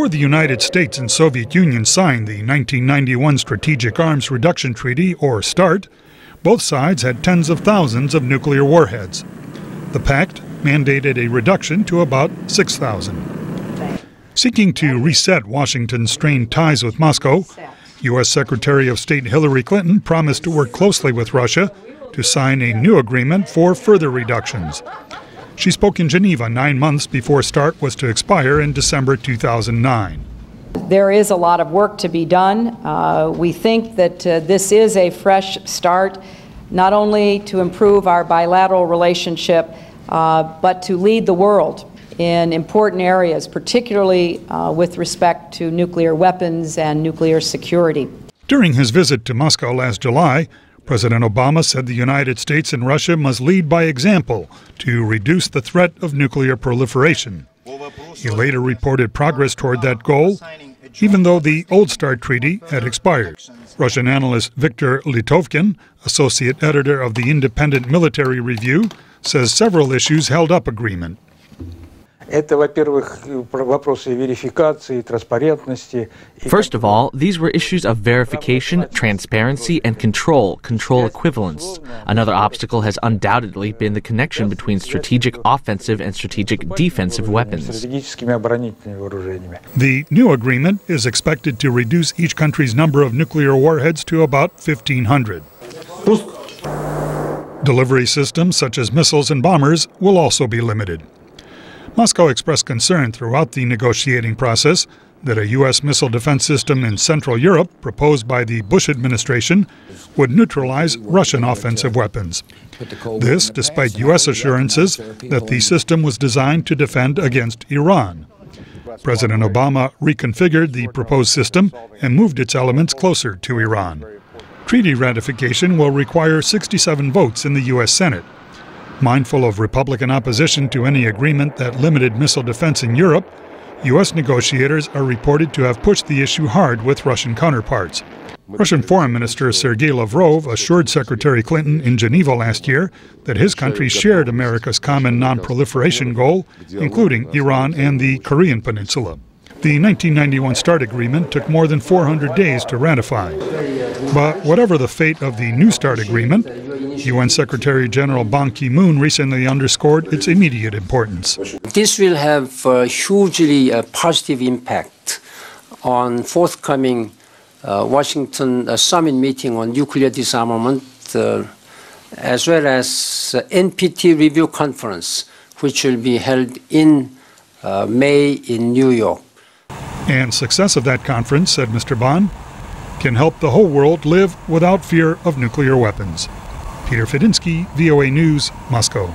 Before the United States and Soviet Union signed the 1991 Strategic Arms Reduction Treaty, or START, both sides had tens of thousands of nuclear warheads. The pact mandated a reduction to about 6,000. Seeking to reset Washington's strained ties with Moscow, U.S. Secretary of State Hillary Clinton promised to work closely with Russia to sign a new agreement for further reductions. She spoke in Geneva 9 months before START was to expire in December 2009. There is a lot of work to be done. We think that this is a fresh start, not only to improve our bilateral relationship, but to lead the world in important areas, particularly with respect to nuclear weapons and nuclear security. During his visit to Moscow last July, President Obama said the United States and Russia must lead by example to reduce the threat of nuclear proliferation. He later reported progress toward that goal, even though the old START treaty had expired. Russian analyst Viktor Litovkin, associate editor of the Independent Military Review, says several issues held up agreement. First of all, these were issues of verification, transparency, and control equivalence. Another obstacle has undoubtedly been the connection between strategic offensive and strategic defensive weapons. The new agreement is expected to reduce each country's number of nuclear warheads to about 1,500. Delivery systems such as missiles and bombers will also be limited. Moscow expressed concern throughout the negotiating process that a U.S. missile defense system in Central Europe, proposed by the Bush administration, would neutralize Russian offensive weapons. This, despite U.S. assurances that the system was designed to defend against Iran. President Obama reconfigured the proposed system and moved its elements closer to Iran. Treaty ratification will require 67 votes in the U.S. Senate. Mindful of Republican opposition to any agreement that limited missile defense in Europe, U.S. negotiators are reported to have pushed the issue hard with Russian counterparts. Russian Foreign Minister Sergei Lavrov assured Secretary Clinton in Geneva last year that his country shared America's common non-proliferation goal, including Iran and the Korean Peninsula. The 1991 START agreement took more than 400 days to ratify. But whatever the fate of the new START agreement, UN Secretary General Ban Ki-moon recently underscored its immediate importance. This will have a hugely positive impact on forthcoming Washington summit meeting on nuclear disarmament, as well as NPT review conference, which will be held in May in New York. And success of that conference, said Mr. Ban, can help the whole world live without fear of nuclear weapons. Peter Fedynsky, VOA News, Moscow.